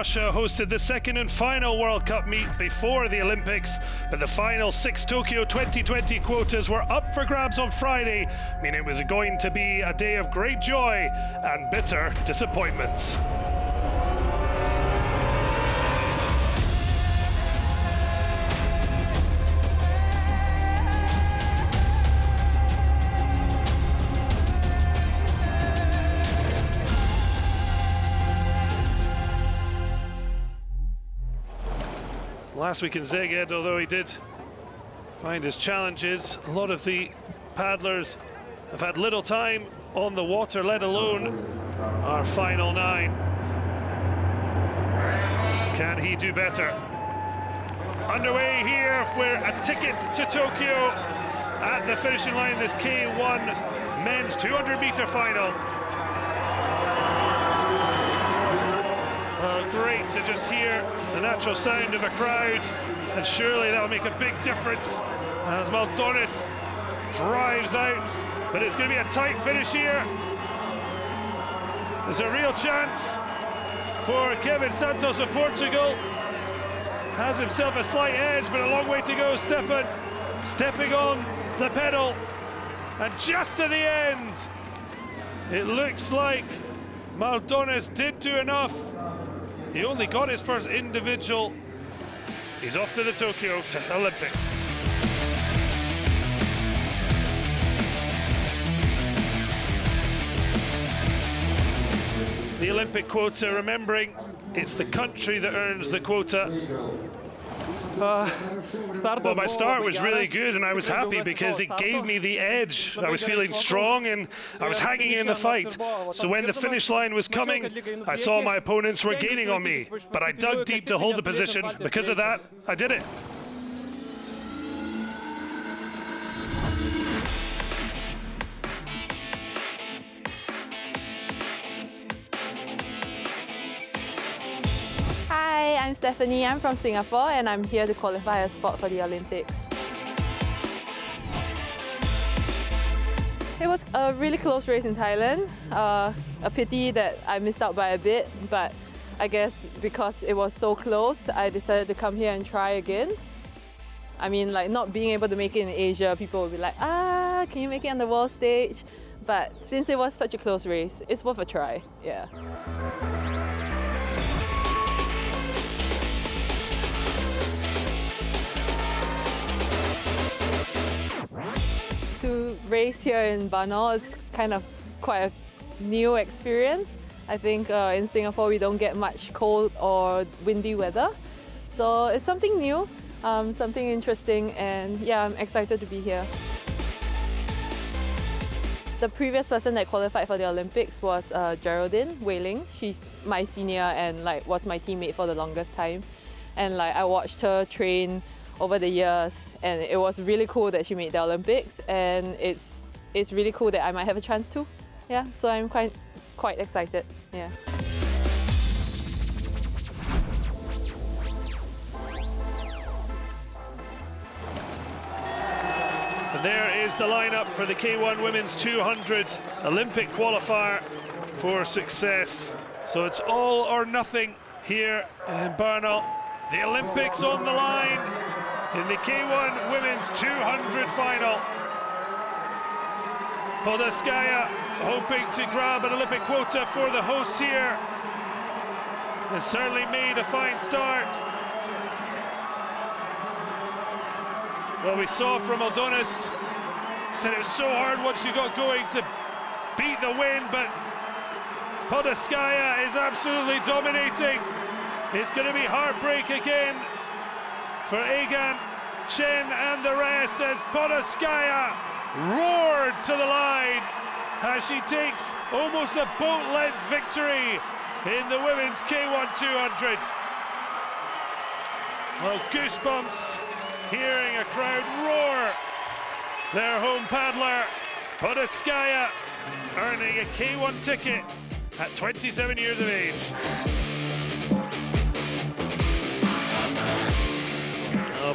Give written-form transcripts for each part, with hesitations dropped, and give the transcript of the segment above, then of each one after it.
Russia hosted the second and final World Cup meet before the Olympics, but the final 6 Tokyo 2020 quotas were up for grabs on Friday, meaning it was going to be a day of great joy and bitter disappointments. Last week in Szeged, although he did find his challenges, a lot of the paddlers have had little time on the water, let alone our final 9. Can he do better? Underway here for a ticket to Tokyo. At the finishing line, this K1 men's 200-meter final. Great to just hear the natural sound of a crowd, and surely that'll make a big difference as Maldonis drives out, but it's going to be a tight finish here. There's a real chance for Kevin Santos of Portugal. Has himself a slight edge, but a long way to go. Stepping on the pedal, and just at the end, it looks like Maldonis did do enough. He only got his first individual. He's off to the Tokyo Olympics. The Olympic quota, remembering it's the country that earns the quota. Well, my start was really good and I was happy because it gave me the edge. I was feeling strong and I was hanging in the fight. So when the finish line was coming, I saw my opponents were gaining on me, but I dug deep to hold the position. Because of that, I did it. Hi, I'm Stephanie. I'm from Singapore and I'm here to qualify a spot for the Olympics. It was a really close race in Thailand. A pity that I missed out by a bit, but I guess because it was so close, I decided to come here and try again. I mean, like not being able to make it in Asia, people would be like, can you make it on the world stage? But since it was such a close race, it's worth a try, yeah. To race here in Barnaul is kind of quite a new experience. I think in Singapore we don't get much cold or windy weather. So it's something new, something interesting, and yeah, I'm excited to be here. The previous person that qualified for the Olympics was Geraldine Wei-Ling. She's my senior and like was my teammate for the longest time. And like I watched her train over the years, and it was really cool that she made the Olympics, and it's really cool that I might have a chance too. Yeah, so I'm quite excited. Yeah. And there is the lineup for the K1 Women's 200 Olympic qualifier for success. So it's all or nothing here in Barnaul. The Olympics on the line in the K1 Women's 200 final. Podolskaya hoping to grab an Olympic quota for the hosts here. Has certainly made a fine start. Well, we saw from Maldonis, said it was so hard once you got going to beat the wind, but Podolskaya is absolutely dominating. It's going to be heartbreak again for Egan, Chen and the rest as Podolskaya roared to the line as she takes almost a boat-length victory in the women's K1 200. Well, goosebumps hearing a crowd roar. Their home paddler, Podolskaya, earning a K1 ticket at 27 years of age.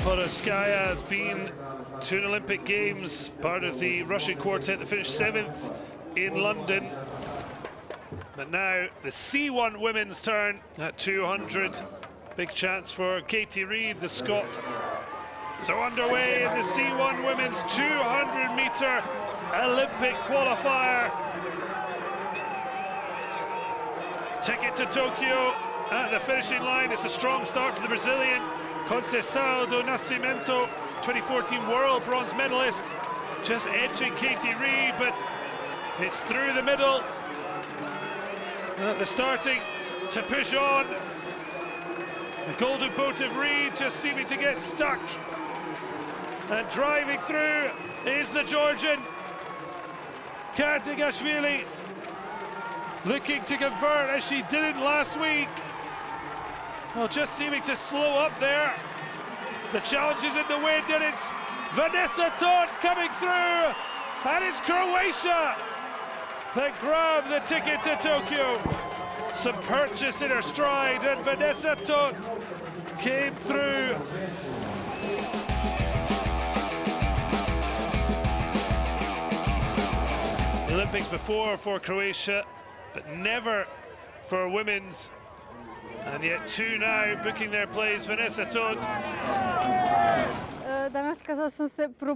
Podolskaya has been to an Olympic Games, part of the Russian quartet that finished 7th in London. But now the C1 women's turn at 200. Big chance for Katie Reid, the Scot. So underway in the C1 women's 200-metre Olympic qualifier. Ticket to Tokyo at the finishing line. It's a strong start for the Brazilian Conceição do Nascimento, 2014 world bronze medalist, just edging Katie Reid, but it's through the middle. They're starting to push on. The golden boat of Reid just seeming to get stuck. And driving through is the Georgian Kardigashvili, looking to convert as she didn't last week. Well, just seeming to slow up there. The challenge is in the wind, and it's Vanessa Todt coming through, and it's Croatia that grab the ticket to Tokyo. Some purchase in her stride, and Vanessa Todt came through. The Olympics before for Croatia, but never for women's. And yet two now booking their place. Vanessa Todt.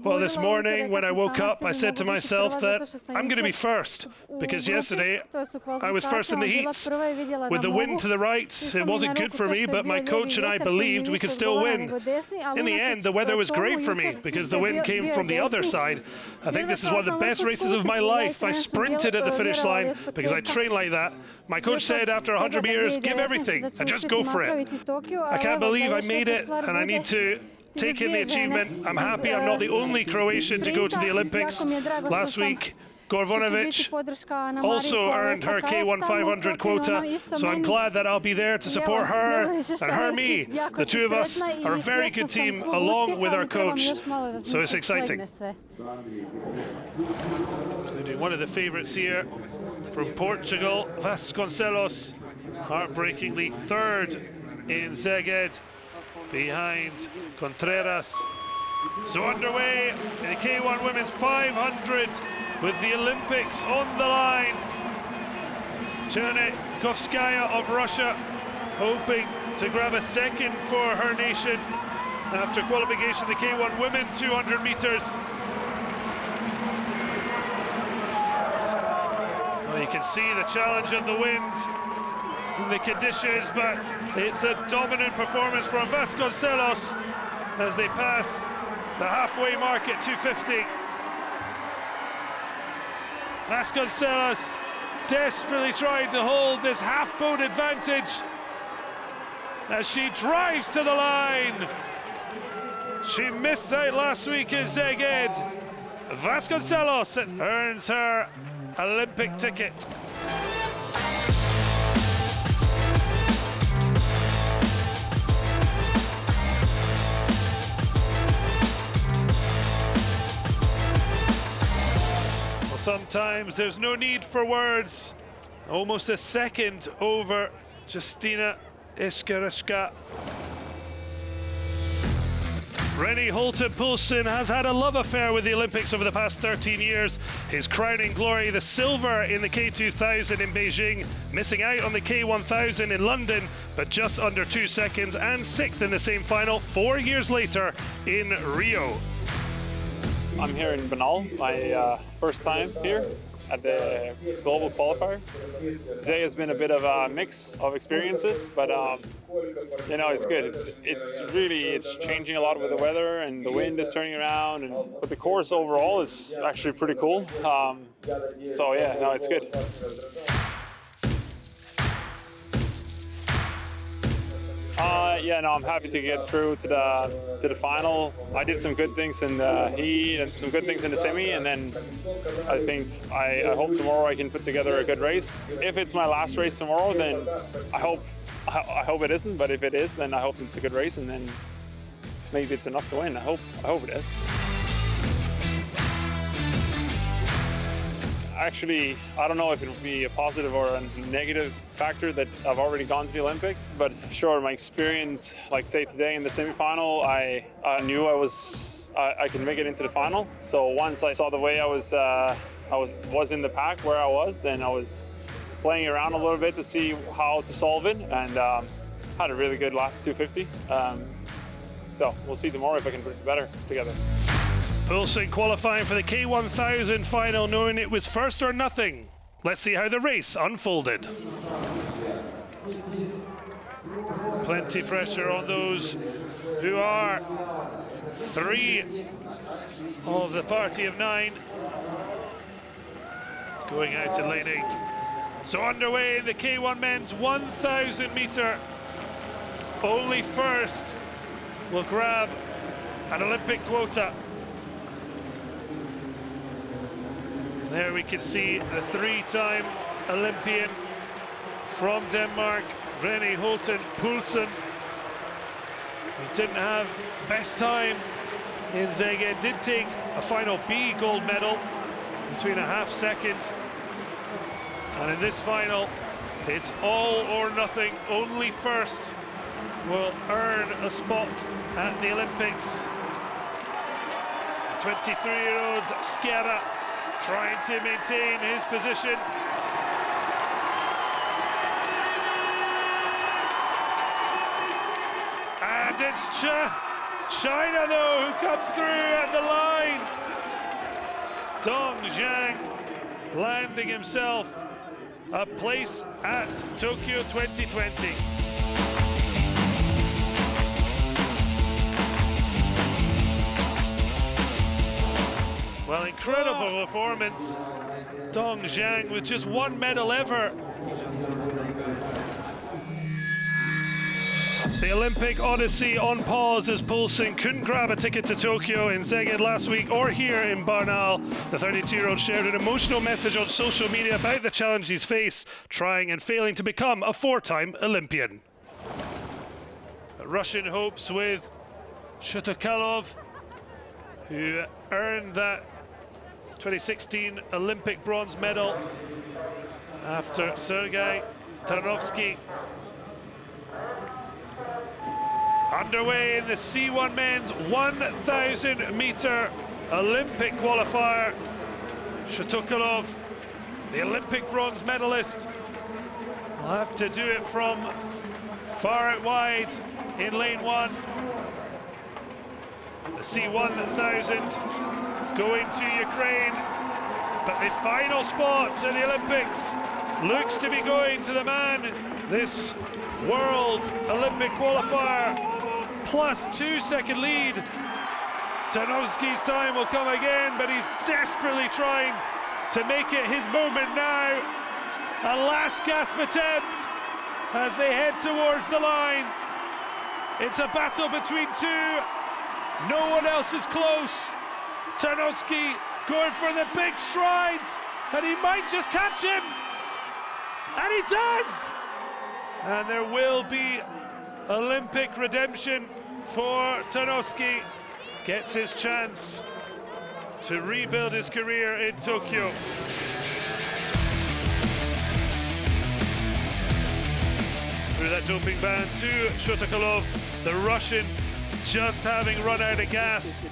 Well, this morning when I woke up, I said to myself that I'm going to be first, because yesterday I was first in the heats. With the wind to the right, it wasn't good for me, but my coach and I believed we could still win. In the end, the weather was great for me, because the wind came from the other side. I think this is one of the best races of my life. I sprinted at the finish line because I train like that. My coach said after 100 meters, give everything and just go for it. I can't believe I made it, and I need to take in the achievement. I'm happy I'm not the only Croatian to go to the Olympics. Last week, Gorvonovic also earned her K1 500 quota, so I'm glad that I'll be there to support her and her me. The two of us are a very good team, along with our coach, so it's exciting. One of the favourites here from Portugal, Vasconcelos, heartbreakingly third in Szeged, behind Contreras. So underway in the K1 Women's 500 with the Olympics on the line. Canoe-Kayak of Russia hoping to grab a second for her nation after qualification, the K1 Women 200 meters. Well, you can see the challenge of the wind and the conditions, but it's a dominant performance from Vasconcelos as they pass the halfway mark at 250. Vasconcelos desperately trying to hold this half-boat advantage as she drives to the line. She missed out last week in Szeged. Vasconcelos earns her Olympic ticket. Sometimes there's no need for words. Almost a second over Justyna Iskarska. Rennie Holten-Poulsen has had a love affair with the Olympics over the past 13 years. His crowning glory, the silver in the K2000 in Beijing, missing out on the K1000 in London, but just under 2 seconds, and 6th in the same final 4 years later in Rio. I'm here in Barnaul, my first time here at the Global Qualifier. Today has been a bit of a mix of experiences, but you know, it's good. It's changing a lot with the weather, and the wind is turning around, but the course overall is actually pretty cool. So yeah, no, it's good. Yeah, no, I'm happy to get through to the final. I did some good things in the heat and some good things in the semi, and then I hope tomorrow I can put together a good race. If it's my last race tomorrow, then I hope it isn't. But if it is, then I hope it's a good race, and then maybe it's enough to win. I hope it is. Actually, I don't know if it would be a positive or a negative factor that I've already gone to the Olympics, but sure, my experience, like say today in the semifinal, I knew I could make it into the final. So once I saw the way I was in the pack where I was, then I was playing around a little bit to see how to solve it, and had a really good last 250. So we'll see tomorrow if I can put it better together. Poulsen qualifying for the K1000 final, knowing it was first or nothing. Let's see how the race unfolded. Plenty pressure on those who are 3 of the party of 9. Going out to lane 8. So underway in the K1 men's 1,000 meter. Only first will grab an Olympic quota. There we can see the 3-time Olympian from Denmark, René Holten Poulsen. He didn't have best time in Szeged, did take a final B gold medal between a half second. And in this final, it's all or nothing. Only first will earn a spot at the Olympics. 23-year-old Skjæra trying to maintain his position. And it's China, though, who come through at the line. Dong Zhang landing himself a place at Tokyo 2020. Well, incredible performance. Dong Zhang with just 1 medal ever. The Olympic Odyssey on pause as Poulsen couldn't grab a ticket to Tokyo in Szeged last week or here in Barnaul. The 32-year-old shared an emotional message on social media about the challenge he's faced, trying and failing to become a 4-time Olympian. Russian hopes with Shotokalov, who earned that 2016 Olympic bronze medal after Sergei Tarnovsky. Underway in the C1 men's 1,000 meter Olympic qualifier. Shotokalov, the Olympic bronze medalist, will have to do it from far out wide in lane 1. The C1000 going to Ukraine, but the final spot at the Olympics looks to be going to the man, this World Olympic qualifier, plus 2-second lead. Tarnovsky's time will come again, but he's desperately trying to make it his moment now. A last gasp attempt as they head towards the line. It's a battle between 2. No one else is close. Tarnovsky going for the big strides, and he might just catch him. And he does! And there will be Olympic redemption for Tarnovsky. Gets his chance to rebuild his career in Tokyo. Through that doping ban to Shotokalov, the Russian just having run out of gas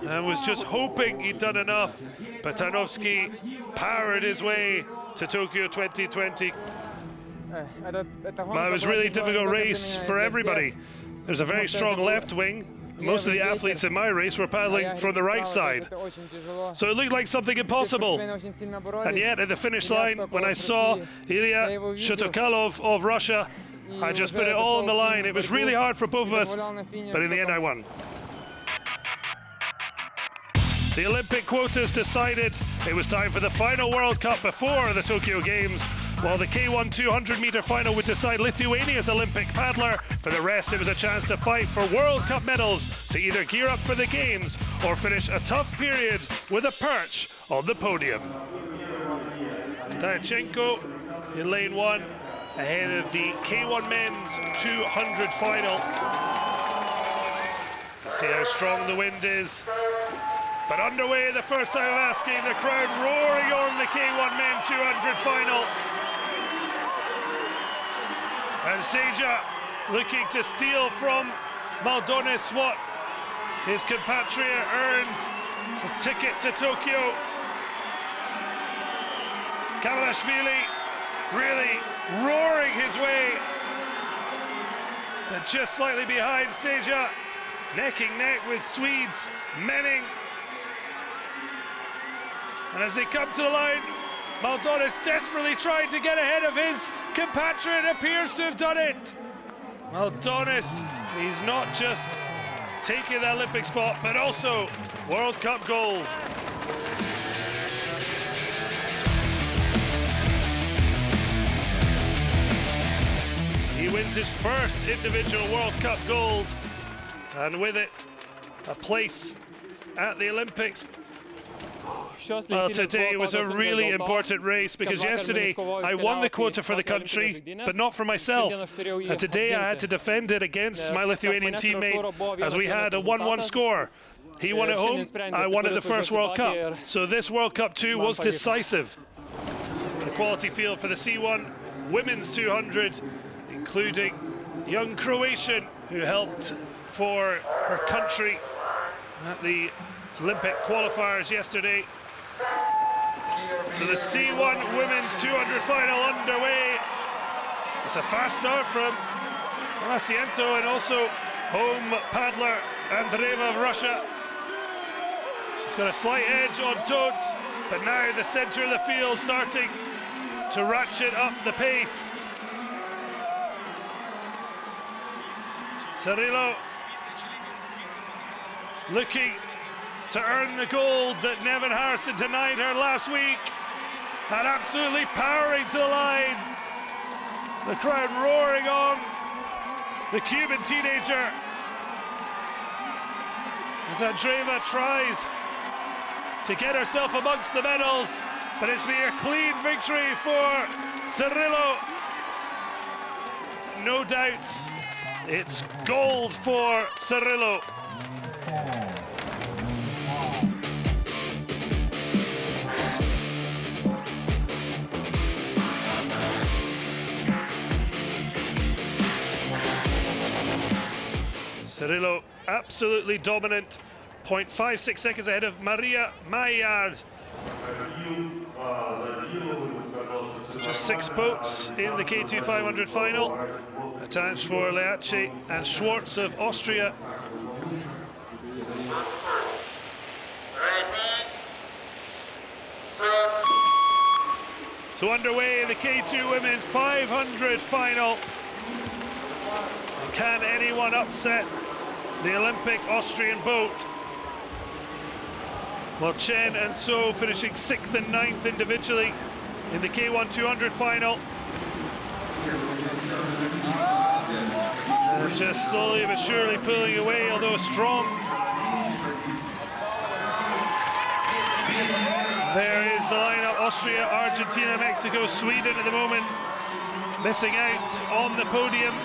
and was just hoping he'd done enough, but Tarnovsky powered his way to Tokyo 2020. Well, it was a really difficult race for everybody. There's a very strong left wing. Most of the athletes in my race were paddling from the right side. So it looked like something impossible. And yet at the finish line, when I saw Ilya Shotokalov of Russia, I just put it all on the line. It was really hard for both of us, but in the end I won. The Olympic quotas decided it was time for the final World Cup before the Tokyo Games. While the K1 200-meter final would decide Lithuania's Olympic paddler, for the rest it was a chance to fight for World Cup medals to either gear up for the Games or finish a tough period with a perch on the podium. Dayachenko in lane 1 ahead of the K1 men's 200 final. Let's see how strong the wind is. But underway the first time of asking, the crowd roaring on the K1 men 200 final. And Seja looking to steal from Maldonis what his compatriot earned a ticket to Tokyo. Kamalashvili really roaring his way, but just slightly behind Seja, neck and neck with Swedes, Menning. And as they come to the line, Maldonis desperately trying to get ahead of his compatriot, appears to have done it. Maldonis, he's not just taking the Olympic spot, but also World Cup gold. He wins his first individual World Cup gold, and with it, a place at the Olympics. Well, today was a really important race because yesterday I won the quota for the country, but not for myself. And today I had to defend it against my Lithuanian teammate as we had a 1-1 score. He won at home, I won at the first World Cup. So this World Cup too was decisive. The quality field for the C1 women's 200, including young Croatian who helped for her country at the Olympic qualifiers yesterday. So the C1 women's 200 final underway. It's a fast start from Masiento and also home paddler Andreeva of Russia. She's got a slight edge on Totes, but now the center of the field starting to ratchet up the pace. Cirillo looking to earn the gold that Nevin Harrison denied her last week, and absolutely powering to the line. The crowd roaring on. The Cuban teenager as Andreeva tries to get herself amongst the medals, but it's been a clean victory for Cirillo. No doubts, it's gold for Cirillo. Cirillo absolutely dominant, 0.56 seconds ahead of Maria Maillard. So just 6 boats in the K2 500 final, attached for Leace and Schwartz of Austria. So underway in the K2 women's 500 final. Can anyone upset the Olympic Austrian boat? Well, Chen and So finishing 6th and 9th individually in the K1 200 final. And just slowly but surely pulling away, although strong. There is the lineup: Austria, Argentina, Mexico, Sweden at the moment missing out on the podium.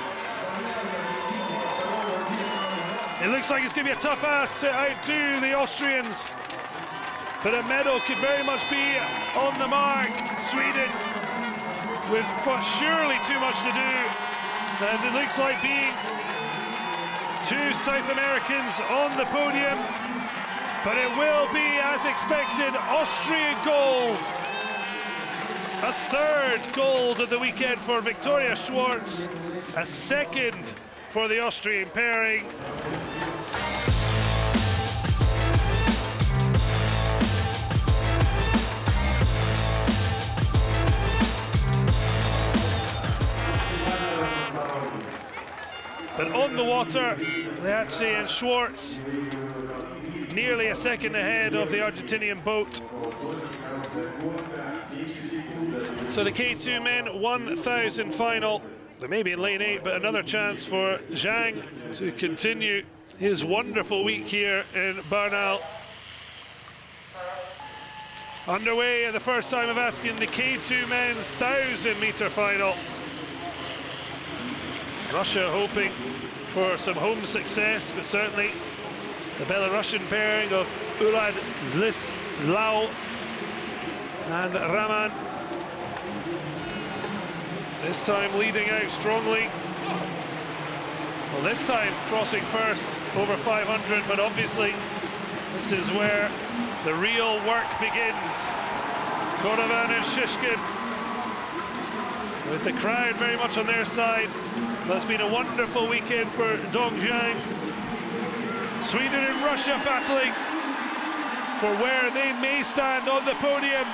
It looks like it's going to be a tough ask to outdo the Austrians, but a medal could very much be on the mark. Sweden with surely too much to do, as it looks like being 2 South Americans on the podium, but it will be, as expected, Austrian gold. A 3rd gold of the weekend for Victoria Schwartz, a 2nd for the Austrian pairing. But on the water, Leace and Schwartz nearly a second ahead of the Argentinian boat. So the K2 men 1000 final. They may be in lane 8, but another chance for Zhang to continue his wonderful week here in Barnaul. Underway at the first time of asking the K2 men's 1000-meter final. Russia hoping for some home success, but certainly the Belarusian pairing of Ulad Zlislau and Raman this time leading out strongly. Well, this time crossing first over 500, but obviously this is where the real work begins. Konovan and Shishkin with the crowd very much on their side. Well, it's been a wonderful weekend for Dongjiang. Sweden and Russia battling for where they may stand on the podium,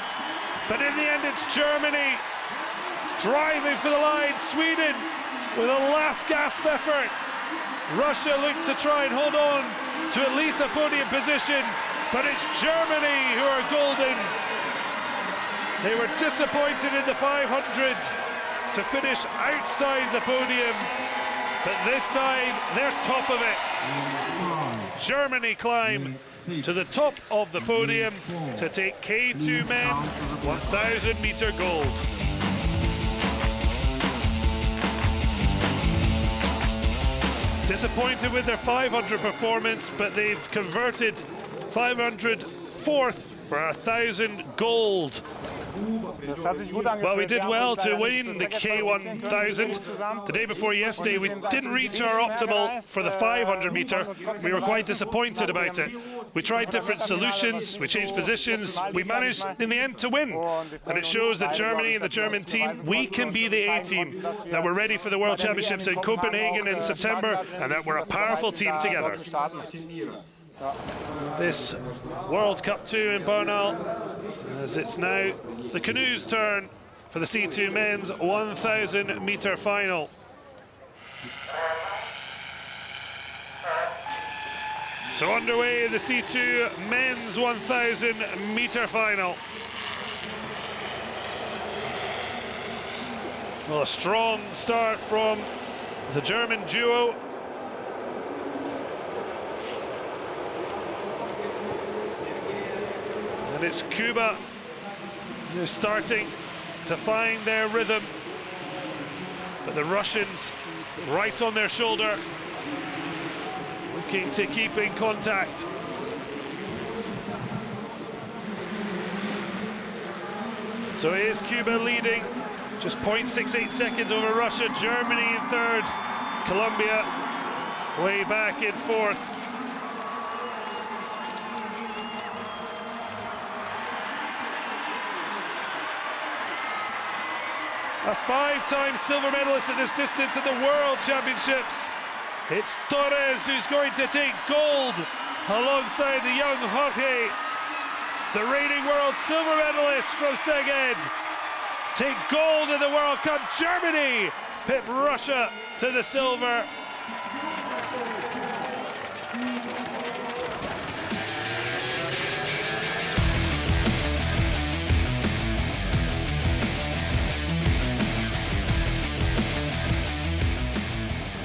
but in the end it's Germany driving for the line. Sweden with a last gasp effort. Russia looked to try and hold on to at least a podium position, but it's Germany who are golden. They were disappointed in the 500 to finish outside the podium, but this time they're top of it. Germany climb to the top of the podium to take K2 men 1,000 meter gold. Disappointed with their 500 performance, but they've converted 500 fourth for 1,000 gold. Well, we did well to win the K1000. The day before yesterday, we didn't reach our optimal for the 500 meter. We were quite disappointed about it. We tried different solutions, we changed positions, we managed in the end to win. And it shows that Germany and the German team, we can be the A team, that we're ready for the World Championships in Copenhagen in September, and that we're a powerful team together. This World Cup 2 in Barnaul, as it's now the canoe's turn for the C2 men's 1,000 meter final. So underway the C2 men's 1,000 meter final. Well, a strong start from the German duo. And it's Cuba who's starting to find their rhythm, but the Russians right on their shoulder, looking to keep in contact. So here's Cuba leading, just 0.68 seconds over Russia. Germany in third, Colombia way back in fourth. A 5-time silver medalist at this distance at the World Championships. It's Torres who's going to take gold alongside the young Jorge. The reigning world silver medalist from Szeged take gold in the World Cup. Germany pip Russia to the silver.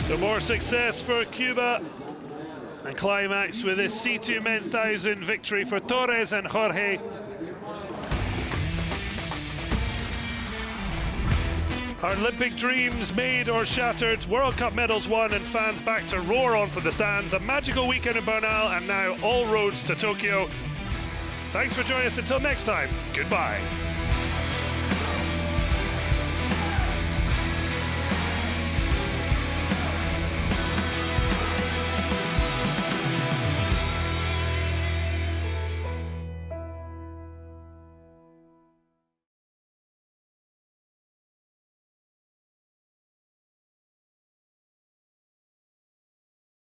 So more success for Cuba, and climax with this C2 men's 1,000 victory for Torres and Jorge. Our Olympic dreams made or shattered, World Cup medals won, and fans back to roar on from the stands. A magical weekend in Barnaul, and now all roads to Tokyo. Thanks for joining us. Until next time, goodbye.